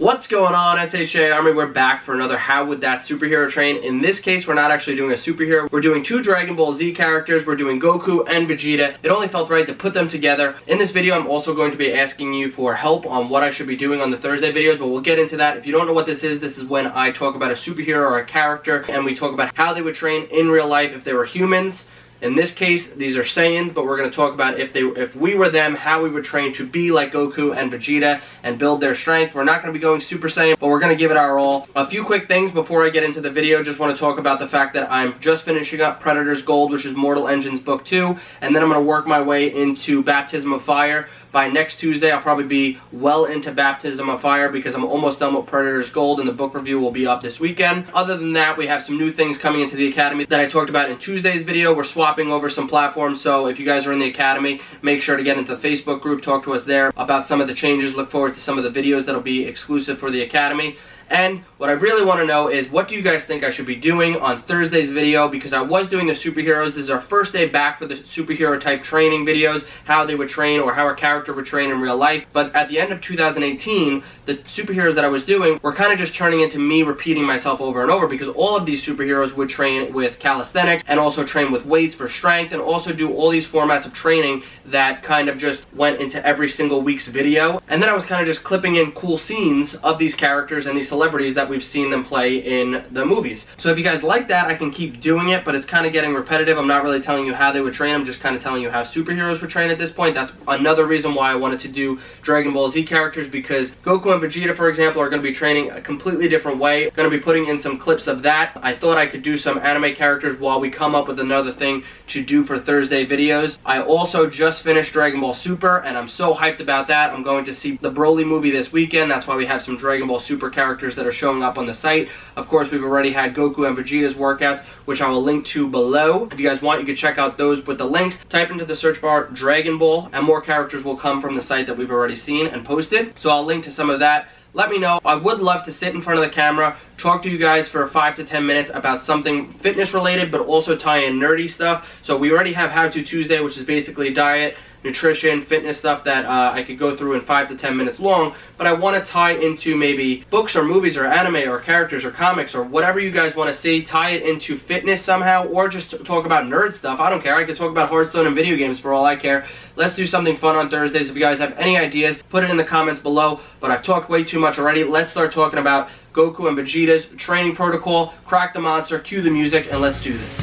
What's going on, SHA Army? We're back for another How Would That Superhero Train. In this case, we're not actually doing a superhero. We're doing two Dragon Ball Z characters. We're doing Goku and Vegeta. It only felt right to put them together. In this video, I'm also going to be asking you for help on what I should be doing on the Thursday videos, but we'll get into that. If you don't know what this is when I talk about a superhero or a character, and we talk about how they would train in real life if they were humans. In this case, these are Saiyans, but we're going to talk about if we were them, how we would train to be like Goku and Vegeta and build their strength. We're not going to be going Super Saiyan, but we're going to give it our all. A few quick things before I get into the video. Just want to talk about the fact that I'm just finishing up Predator's Gold, which is Mortal Engines Book 2, and then I'm going to work my way into Baptism of Fire. By next Tuesday, I'll probably be well into Baptism of Fire because I'm almost done with Predator's Gold, and the book review will be up this weekend. Other than that, we have some new things coming into the Academy that I talked about in Tuesday's video. We're swapping over some platforms, so if you guys are in the Academy, make sure to get into the Facebook group, talk to us there about some of the changes. Look forward to some of the videos that'll be exclusive for the Academy. And what I really want to know is, what do you guys think I should be doing on Thursday's video? Because I was doing the superheroes. This is our first day back for the superhero type training videos, how they would train or how a character would train in real life. But at the end of 2018, the superheroes that I was doing were kind of just turning into me repeating myself over and over, because all of these superheroes would train with calisthenics and also train with weights for strength and also do all these formats of training that kind of just went into every single week's video. And then I was kind of just clipping in cool scenes of these characters and these celebrities that we've seen them play in the movies. So if you guys like that, I can keep doing it, but it's kind of getting repetitive. I'm not really telling you how they would train. I'm just kind of telling you how superheroes would train at this point. That's another reason why I wanted to do Dragon Ball Z characters, because Goku and Vegeta, for example, are going to be training a completely different way. I'm going to be putting in some clips of that. I thought I could do some anime characters while we come up with another thing to do for Thursday videos. I also just finished Dragon Ball Super, and I'm so hyped about that. I'm going to see the Broly movie this weekend. That's why we have some Dragon Ball Super characters that are showing up on the site. Of course, we've already had Goku and Vegeta's workouts, which I will link to below. If you guys want, you can check out those with the links. Type into the search bar Dragon Ball, and more characters will come from the site that we've already seen and posted. So I'll link to some of that. Let me know. I would love to sit in front of the camera, talk to you guys for 5 to 10 minutes about something fitness related, but also tie in nerdy stuff. So we already have How To Tuesday, which is basically diet, nutrition, fitness stuff that I could go through in 5 to 10 minutes long, but I want to tie into maybe books or movies or anime or characters or comics or whatever you guys want to see, tie it into fitness somehow, or just talk about nerd stuff. I don't care. I could talk about Hearthstone and video games for all I care. Let's do something fun on Thursdays. If you guys have any ideas, put it in the comments below, but I've talked way too much already. Let's start talking about Goku and Vegeta's training protocol. Crack the monster, cue the music, and let's do this.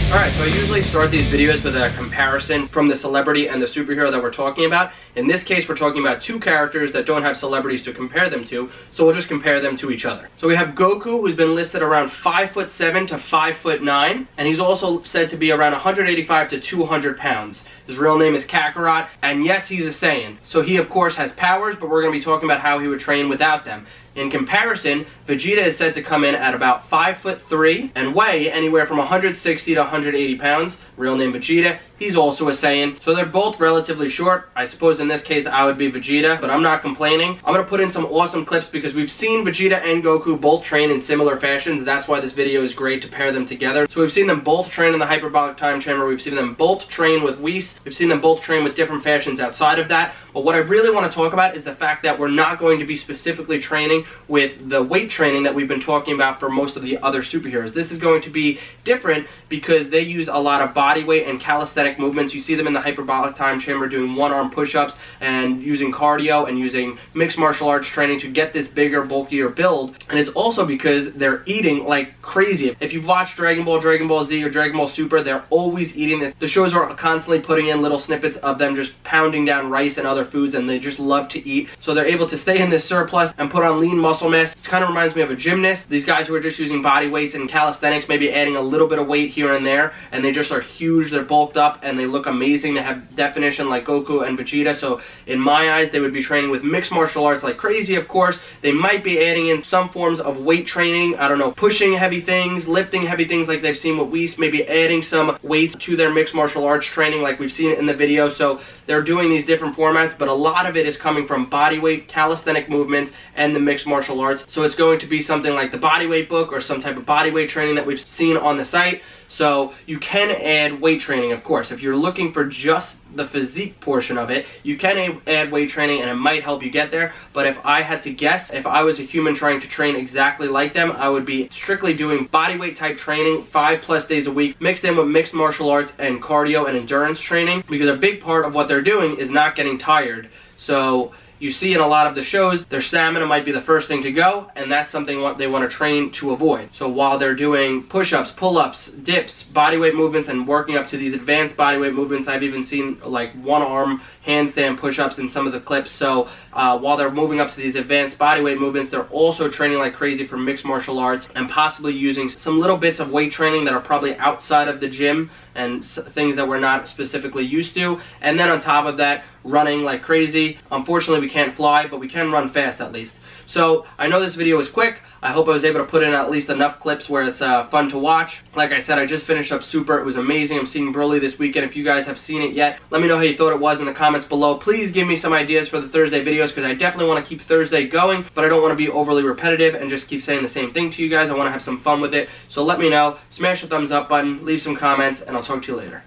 Alright, so I usually start these videos with a comparison from the celebrity and the superhero that we're talking about. In this case, we're talking about two characters that don't have celebrities to compare them to, so we'll just compare them to each other. So we have Goku, who's been listed around 5'7" to 5'9", and he's also said to be around 185 to 200 pounds. His real name is Kakarot, and yes, he's a Saiyan. So he, of course, has powers, but we're going to be talking about how he would train without them. In comparison, Vegeta is said to come in at about 5'3" and weigh anywhere from 160 to 180 pounds. Real name Vegeta. He's also a Saiyan. So they're both relatively short. I suppose in this case I would be Vegeta, but I'm not complaining. I'm going to put in some awesome clips because we've seen Vegeta and Goku both train in similar fashions. That's why this video is great, to pair them together. So we've seen them both train in the hyperbolic time chamber. We've seen them both train with Whis. We've seen them both train with different fashions outside of that. But what I really want to talk about is the fact that we're not going to be specifically training with the weight training that we've been talking about for most of the other superheroes. This is going to be different because they use a lot of body weight and calisthenic movements. You see them in the hyperbolic time chamber doing one-arm push-ups and using cardio and using mixed martial arts training to get this bigger, bulkier build. And it's also because they're eating like crazy. If you've watched Dragon Ball, Dragon Ball Z, or Dragon Ball Super, they're always eating. The shows are constantly putting in little snippets of them just pounding down rice and other foods, and they just love to eat. So they're able to stay in this surplus and put on lean muscle mass. It kind of reminds me of a gymnast. These guys who are just using body weights and calisthenics, maybe adding a little bit of weight here and there, and they just are huge, they're bulked up, and they look amazing. They have definition like Goku and Vegeta. So in my eyes, they would be training with mixed martial arts like crazy. Of course, they might be adding in some forms of weight training. I don't know, pushing heavy things, lifting heavy things like they've seen with Whis, maybe adding some weights to their mixed martial arts training like we've seen in the video. So they're doing these different formats, but a lot of it is coming from body weight, calisthenic movements, and the mixed martial arts. So it's going to be something like the body weight book or some type of body weight training that we've seen on the site. So you can add weight training, of course. If you're looking for just the physique portion of it, you can add weight training and it might help you get there. But if I had to guess, if I was a human trying to train exactly like them, I would be strictly doing bodyweight type training 5+ days a week, mixed in with mixed martial arts and cardio and endurance training, because a big part of what they're doing is not getting tired. So you see in a lot of the shows, their stamina might be the first thing to go, and that's something they want to train to avoid. So while they're doing push-ups, pull-ups, dips, bodyweight movements, and working up to these advanced bodyweight movements, I've even seen like one-arm handstand push-ups in some of the clips. So while they're moving up to these advanced bodyweight movements, they're also training like crazy for mixed martial arts and possibly using some little bits of weight training that are probably outside of the gym and things that we're not specifically used to. And then on top of that, running like crazy. Unfortunately, we can't fly, but we can run fast at least. So I know this video was quick. I hope I was able to put in at least enough clips where it's fun to watch. Like I said, I just finished up Super. It was amazing. I'm seeing Broly this weekend. If you guys have seen it yet, let me know how you thought it was in the comments below. Please give me some ideas for the Thursday videos, because I definitely want to keep Thursday going, but I don't want to be overly repetitive and just keep saying the same thing to you guys. I want to have some fun with it. So let me know. Smash the thumbs up button, leave some comments, and I'll talk to you later.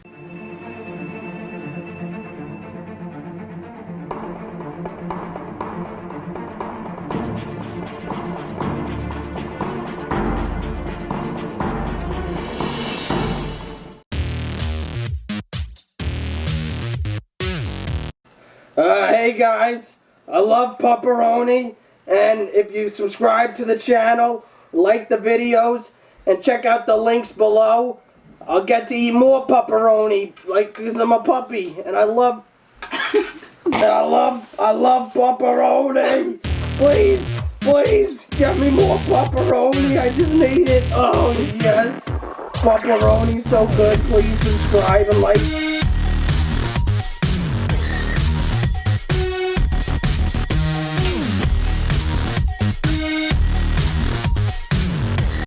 Hey guys, I love pepperoni, and if you subscribe to the channel, like the videos, and check out the links below, I'll get to eat more pepperoni, like, because I'm a puppy, and I love pepperoni. Please, get me more pepperoni, I just need it. Oh yes, pepperoni's so good. Please subscribe and like.